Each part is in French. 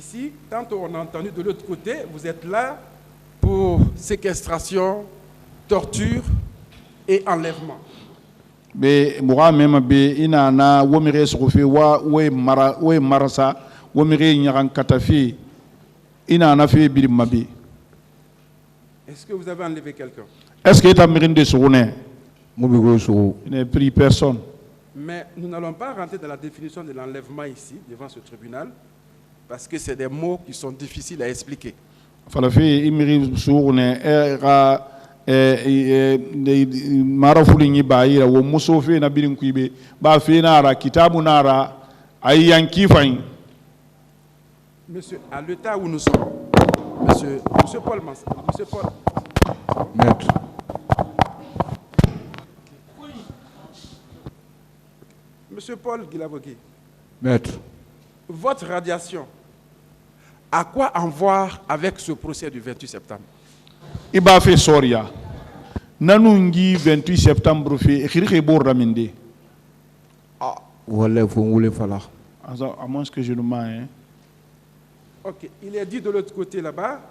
Ici, tantôt on a entendu de l'autre côté, vous êtes là pour séquestration, torture et enlèvement. be muga mema be ina na womire sofi wa we marasa womire nyaran katafi ina na fe bir mabi. Est-ce que vous avez enlevé quelqu'un? Est-ce que tu as mirinde soune il n'est pris personne. Mais nous n'allons pas rentrer dans la définition de l'enlèvement ici, devant ce tribunal, parce que c'est des mots qui sont difficiles à expliquer. Falafi imiri soune era marafuli ni baira wo musofe na birin kuibe ba fe nara kitabu nara ayanki fain. Monsieur, à l'état où nous sommes, monsieur Paul Mans, monsieur Paul. Maître. Monsieur Paul Guilavogui. Maître. Votre radiation, à quoi en voir avec ce procès du 28 septembre? Iba fait soria. Nanungi 28 septembre fait écrire Boraminde. Ah, voilà, vous voulez faire. À moins que je le mets. Ok, il est dit de l'autre côté là-bas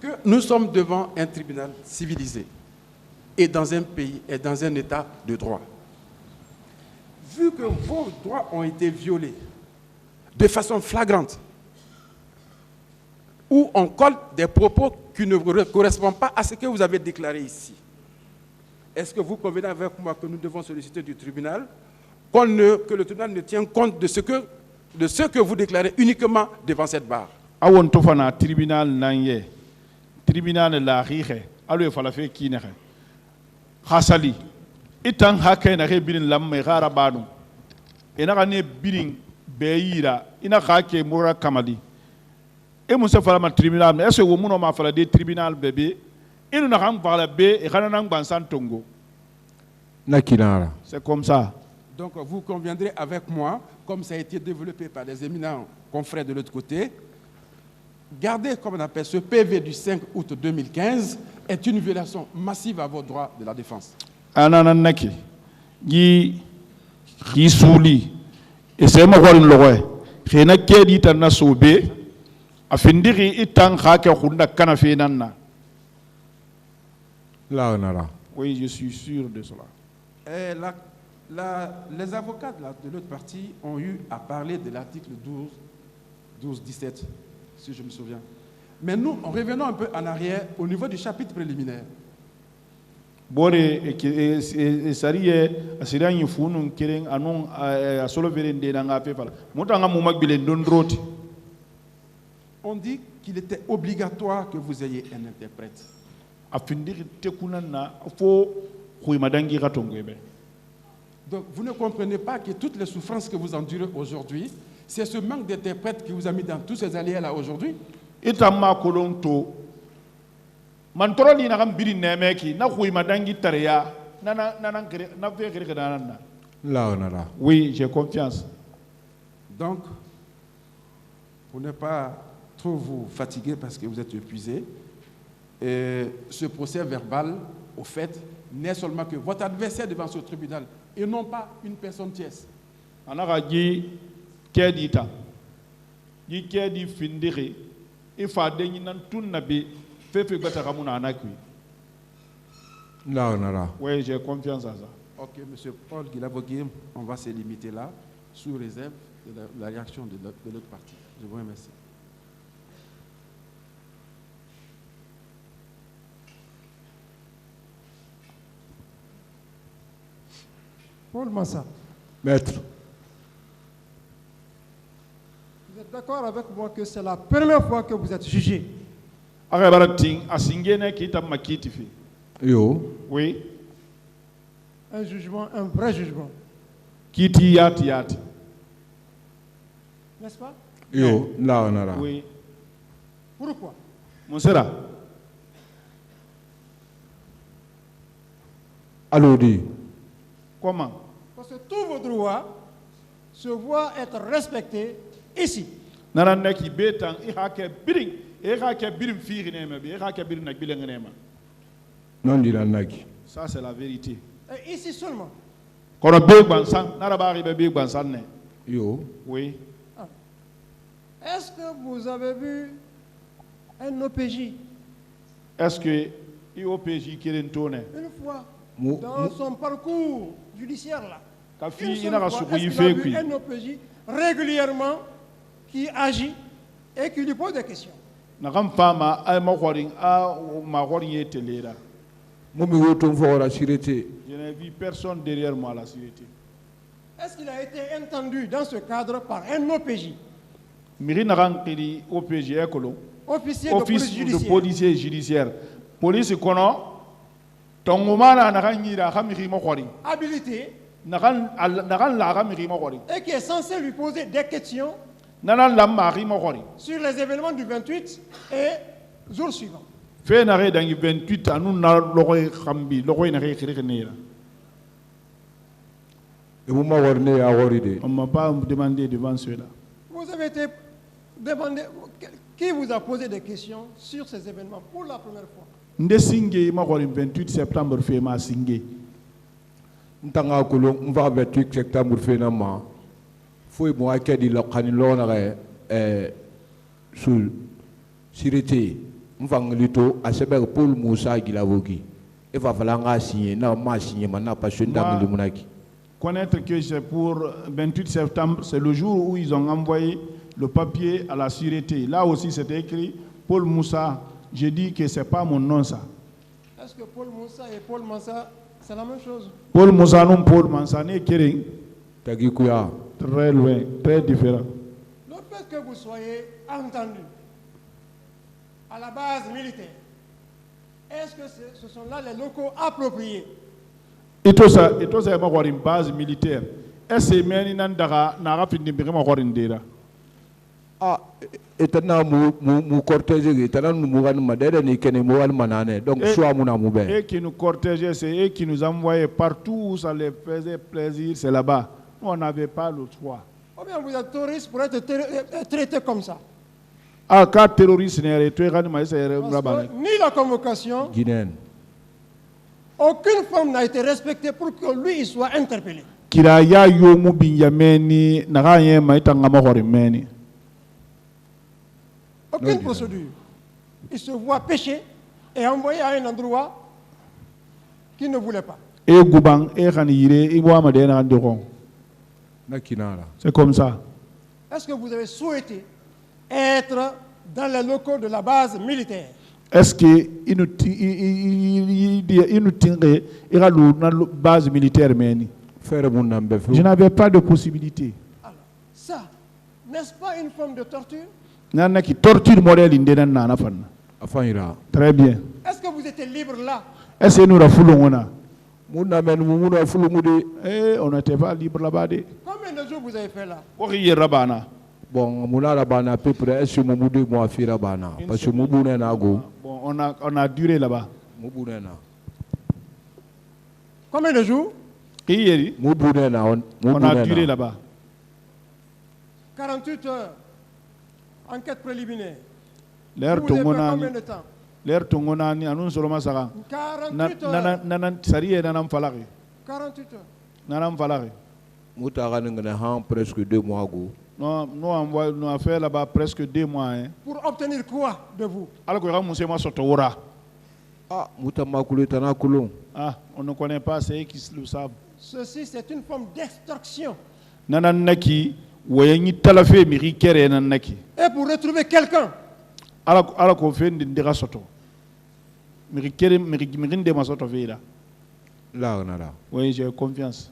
que nous sommes devant un tribunal civilisé et dans un pays et dans un état de droit. Vu que vos droits ont été violés de façon flagrante, où on colle des propos qui ne correspondent pas à ce que vous avez déclaré ici, est-ce que vous convenez avec moi que nous devons solliciter du tribunal que le tribunal ne tient compte de ce que vous déclarez uniquement devant cette barre? Awon tofana tribunal nanye tribunal la rihe alu fala fe kinere hasali itan hake na birin lamme gara banu ina ne birin beyira ina hake mura kamali e musa fala ma tribunal est ce que womuno ma fala de tribunal bébé inu na kan fala be e kana nan bansan tongo Nakinara. c'est comme ça. Donc vous conviendrez avec moi, comme ça a été développé par des éminents confrères de l'autre côté, garder, comme on appelle ce PV du 5 août 2015, est une violation massive à vos droits de la défense. Ananaki, yi souli, et c'est ma voix l'oreille. Rien qui dit à Nasobe, a findiri itan hake hunda kanafe nanna. Là, on a là. Oui, je suis sûr de cela. Et les avocats de l'autre partie ont eu à parler de l'article 12-17, si je me souviens. Mais nous, revenons un peu en arrière au niveau du chapitre préliminaire. Bore e sariye asiran yifunun kiren anon a solo verende na ngape fala mutanga mu magbile ndondroti. On dit qu'il était obligatoire que vous ayez un interprète. Afindiri tekunana fo madangi ratongwebe. Donc vous ne comprenez pas que toutes les souffrances que vous endurez aujourd'hui, c'est ce manque d'interprète qui vous a mis dans tous ces aléas-là aujourd'hui. Itama kolonto mantoroli na gambiri nemeki na madangi tareya na vekere nanana. Là, on a là. Oui, j'ai confiance. Donc, pour ne pas trop vous fatiguer parce que vous êtes épuisé, ce procès verbal, au fait, n'est seulement que votre adversaire devant ce tribunal et non pas une personne tierce. Anaka ji kedita ji kedi findiri ifa denyi nan tunnabi fefe gbata kamuna anakui. Là, on a là. Oui, j'ai confiance à ça. Ok, monsieur Paul Guilavogui, on va se limiter là, sous réserve de la réaction de l'autre partie. Je vous remercie. Paul Massa. Maître. Vous êtes d'accord avec moi que c'est la première fois que vous êtes jugé? Arabarating asingene kita makitifi. Yo. Oui. Un jugement, un vrai jugement. Kiti yati yati. N'est-ce pas? Yo. Là, on a là. Oui. Pourquoi? Monsera. Allô, dit. Comment? Parce que tous vos droits se voient être respectés ici. Naranaki betan ihake biring ihake birim firinema bi ihake birim nak bilengenema. Non, dit la naki. Ça c'est la vérité. Et ici seulement. Kono be gbansan narabari be gbansan ne. Yo. Oui. Est-ce que vous avez vu un OPJ est-ce que IOPJ kelen tone une fois Mou- dans son parcours judiciaire là? ka Une fi seule ina ka fois, sugu est-ce yi qu'il a fe vu kui un OPJ régulièrement qui agit et qui lui pose des questions? na kam fama ay ma khorin a ma khorin ye telera. Mumi woton fora sirete. Je n'ai vu personne derrière moi à la sécurité. Est-ce qu'il a été entendu dans ce cadre par un OPJ, Miri na kan kiri OPJ ekolo officier de police office de judiciaire, policier judiciaire police kono tongomana na kan nyira ka miri ma khorin habilité na kan la ka miri ma khorin et qui est censé lui poser des questions nanan lam ma ri ma khorin sur les événements du 28 et jours suivants? fe na re dangi 28 anu na logoy khambi logoy na re khiri nera. Et vous m'avez warné à Waride. On m'a pas demandé devant cela. Vous avez été demandé, qui vous a posé des questions sur ces événements pour la première fois? Nde singe ma khorin 28 septembre fe ma singe Ntanga kulung mva 28 septembre fena ma. Foi mo akedi lo kanilo na sul sirete. Mva nglito asebe Paul Moussa Gilavogi. E va falanga signer na ma signer mana pas ndang limunaki. Connaître que c'est pour 28 septembre, c'est le jour où ils ont envoyé le papier à la sûreté. Là aussi, c'était écrit Paul Moussa. J'ai dit que ce n'est pas mon nom, ça. Est-ce que Paul Moussa et Paul Mansa, c'est la même chose? Paul Moussa, non, Paul Mansa, n'est Kering. Tagikuya. Très loin, très différent. Le fait que vous soyez entendu à la base militaire, est-ce que ce sont là les locaux appropriés? Et tout ça, c'est une base militaire. Est-ce que c'est un daga n'a pas fini de me Ah, etana mu cortège etana mu mugan madere ni kene mu al manane donc soit mu na mu be. Et qui nous cortégeaient, c'est eux qui nous envoyaient partout où ça les faisait plaisir, c'est là-bas. Nous, on n'avait pas le choix. Ou bien vous êtes touriste pour être traité comme ça? Ah, quand terroriste n'est pas Parce que ni la convocation, Guinéenne. aucune forme n'a été respectée pour que lui il soit interpellé. Kira ya yomu binyameni nagaye maita ngama horimeni. Aucune procédure. Il se voit pécher et envoyé à un endroit qu'il ne voulait pas. E gubang e khanire e wa madena andoro. Na kinara. C'est comme ça. Est-ce que vous avez souhaité être dans les locaux de la base militaire? Est-ce que nous tingé ira la base militaire meni? Faire mon nambe fou. Je n'avais pas de possibilité. Alors, ça, n'est-ce pas une forme de torture? Nana qui torture modèle indena nana fan. Afanira. Très bien. Est-ce que vous étiez libre là? Est-ce que nous rafulons? Mon namen mu na fulu mu de. Eh, on n'était pas libre là-bas. Combien de jours vous avez fait là? Bon, mon la bana peu près est-ce mu de mo afira bana parce que mu bune na go. Bon, on a duré là-bas. Mu bune na. Combien de jours? Mu bune na On a duré là-bas. 48 heures. Enquête préliminaire. L'air Vous avez fait tongonani. combien de temps? L'air tongonani anun soloma saka. 48 heures. Nanan sariye nanam falaki. 48 heures. Nanam falaki. Mu ta ganin na han presque 2 mois go. Non, nous avons fait là-bas presque 2 mois. Hein. Pour obtenir quoi de vous? Alors que nous sommes Ah, muta makulu tana kulung. Ah, on ne connaît pas, c'est eux qui le savent. Ceci, c'est une forme d'extorsion. Nanan naki, wayangi talafe miri kere nan naki. Et pour retrouver quelqu'un, Alors qu'on fait une dira soto. Miri kere miri de ma soto veira. Là on a là. Oui, j'ai confiance.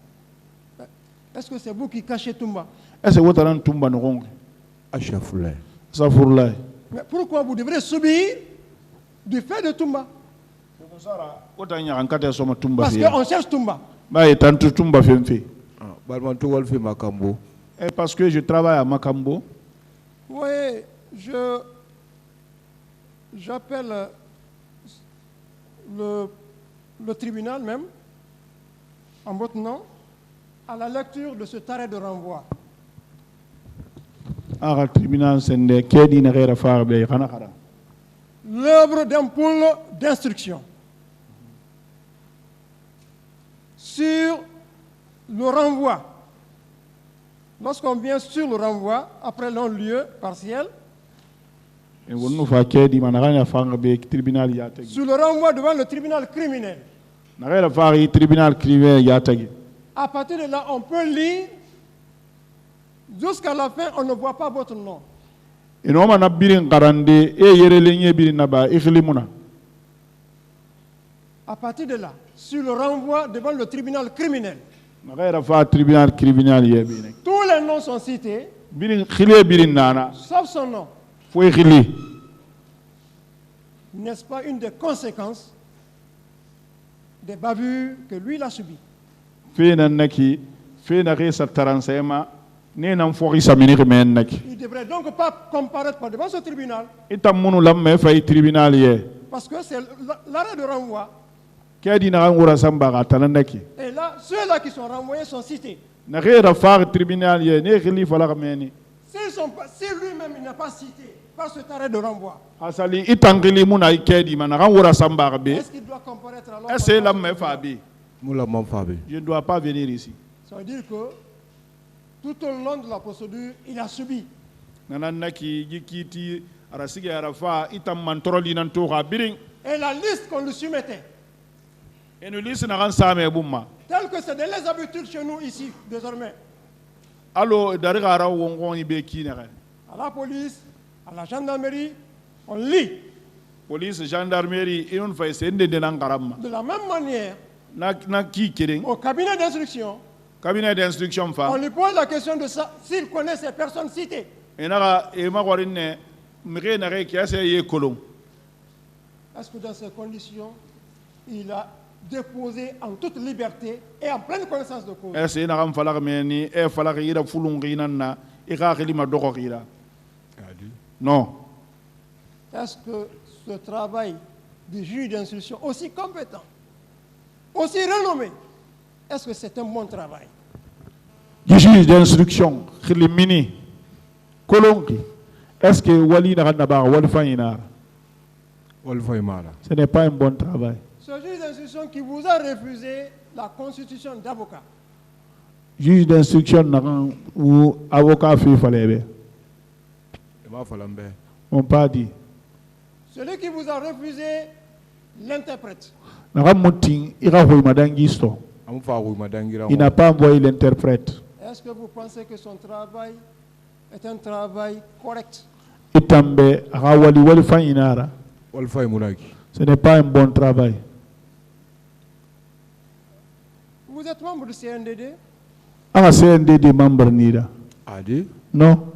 est-ce que c'est vous qui cachez Toumba? Est-ce que vous avez Toumba non? Achafulé. Ça pour là. Mais pourquoi vous devrez subir du fait de Toumba? Parce qu'on cherche Toumba. Ah, balman to wal fi makambo. Et parce que je travaille à Makambo. Oui, j'appelle le tribunal même, en votre nom, à la lecture de cet arrêt de renvoi. L'œuvre d'un pôle d'instruction sur le renvoi lorsqu'on vient sur le renvoi, après long lieu partiel, e wonno fa kedi ma naganya fanga be tribunal ya tagi sur le renvoi devant le tribunal criminel, nagaya fa tribunal criminel ya tagi à partir de là, on peut lire, jusqu'à la fin, on ne voit pas votre nom. ino ma nabirin garande e yerele nye birin naba ikhlimuna À partir de là, sur le renvoi devant le tribunal criminel, nagaya fa tribunal criminel ye bine tous les noms sont cités, birin khile birin nana sauf son nom. foi khili N'est-ce pas une des conséquences des bavures que lui il a subies? fena naki fena resa taransema ne nan fori samini men naki Il ne devrait donc pas comparaître devant ce tribunal, itam munu lamme fay tribunal ye parce que c'est l'arrêt de renvoi. kedi na ngura samba ga tanandaki Et là, ceux-là qui sont renvoyés sont cités. na khira fa tribunal ye ne khili fala meni Si lui-même il n'est pas cité par cet arrêt de renvoi, asali itangili muna kedi mana ngura samba be est-ce qu'il doit comparaître alors? est-ce lamme fa bi Moula Mamfabe. je ne dois pas venir ici. Ça veut dire que tout au long de la procédure, il a subi. Nananaki yikiti arasige arafa itam mantoroli nan to biring Et la liste qu'on lui soumettait, et nous lisons na same bumma telles que c'est de les habitudes chez nous ici, désormais, allo dariga ara wongoni be kinere à la police, à la gendarmerie, on lit. police gendarmerie et on fait sende de nangaram De la même manière, na ki kering au cabinet d'instruction, cabinet d'instruction on fa lui pose la question de ça, s'il connaît ces personnes citées. et naga e magwarine mire na re kiase ye kolon Est-ce que dans ces conditions, il a déposé en toute liberté et en pleine connaissance de cause? est na ram fala meni e fala gira fulun ginanna e ga khilima dogo gira non Est-ce que ce travail du juge d'instruction, aussi compétent, aussi renommé, est-ce que c'est un bon travail? juge d'instruction khilimini kolonki est-ce que wali na naba wal fayina ce n'est pas un bon travail. Ce juge d'instruction qui vous a refusé la constitution d'avocat, Juge d'instruction ou avocat fait fallait. On pas dit. celui qui vous a refusé l'interprète, Il n'a pas envoyé l'interprète. est-ce que vous pensez que son travail est un travail correct? Ce n'est pas un bon travail. Vous êtes membre du CNDD? Ah, CNDD membre Nida. Non.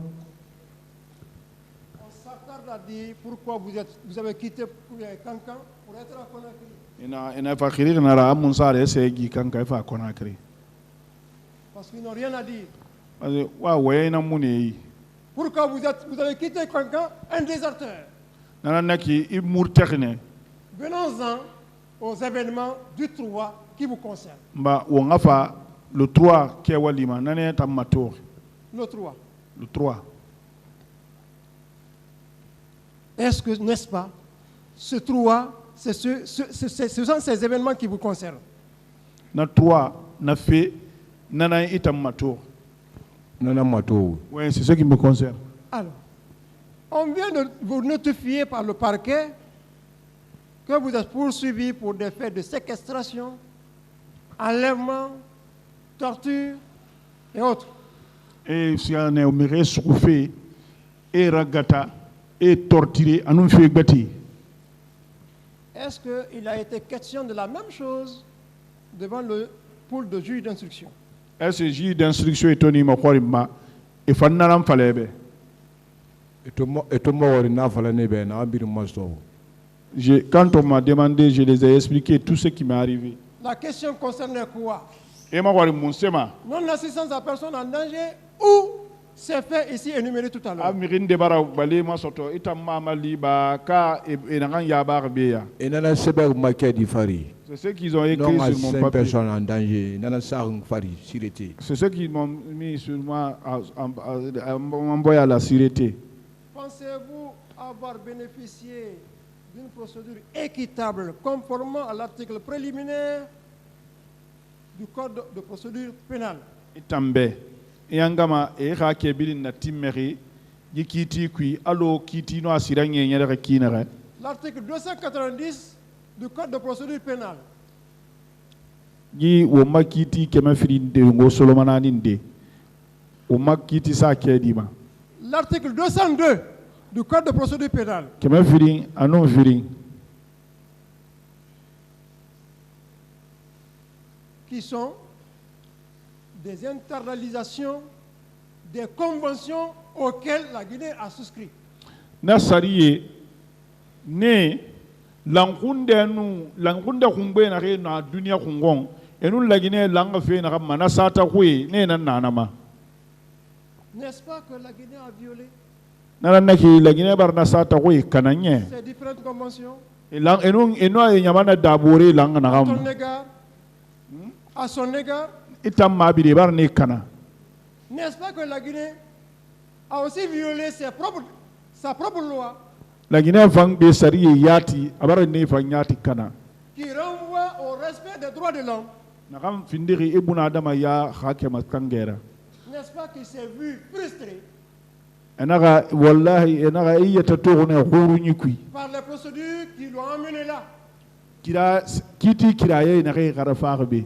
On s'attarde à dire pourquoi vous avez quitté Kankan pour être à Conakry. Parce qu'ils n'ont rien à dire. Pourquoi vous avez quitté Kankan, un déserteur? Venons-en aux événements du 3 qui vous concernent. Le 3 qui est Walima, le 3. Le 3. Est-ce que, n'est-ce pas, ce 3, ce sont ces événements qui vous concernent? Le 3 n'a fait Nana Itam Matour. Oui, c'est ce qui me concerne. Alors, on vient de vous notifier par le parquet que vous êtes poursuivi pour des faits de séquestration, enlèvement, torture et autres. Et si on est au souffé, et ragata, et torturé, à nous fait bâtir. Est-ce qu'il a été question de la même chose devant le pôle de juge d'instruction? Est-ce que le juge d'instruction est tenu ma korima et fannaram falebe? Quand on m'a demandé, je les ai expliqué tout ce qui m'est arrivé. La question concernait quoi? Non-assistance à personne en danger ou c'est fait ici énuméré tout à l'heure? C'est ce qu'ils ont écrit sur mon papier. Personne en danger. C'est ce qu'ils m'ont mis sur moi, envoyé à la sûreté. Pensez-vous avoir bénéficié d'une procédure équitable conformément à l'article préliminaire du Code de procédure pénale? yangama e ka ke birin na timmeri yi kiti kui alo kiti no asira nyere ka kinere. L'article 290 du Code de procédure pénale. Yi wo makiti keme firinde ngo solomanani nde o makiti sa kedima. L'article 202 du Code de procédure pénale. Keme firin anon firin Qui sont des internalisations des conventions auxquelles la Guinée a souscrit. Nasariye ne langunde kungbe na re na dunia kungon enu lagine langa fe na mana sata kwe ne nan nanama. N'est-ce pas que la Guinée a violé Nanaki lagine bar na sata kwe kananye. ces différentes conventions Enu nyamana dabore langa na à gam. son égard? À son égard, Itam mabide bar ne kana. n'est-ce pas que la Guinée a aussi violé sa propre loi La Guinée fang be sariye yati abara ne fang yati kana. qui renvoie au respect des droits de l'homme? Nakam findiri ibuna adama ya hakema kangera. N'est-ce pas qu'il s'est vu frustré Enaga wallahi enaga iyata tohone khuru nyikui. par les procédures qui l'ont emmené là? Kira kiti kiraye na re garafa be.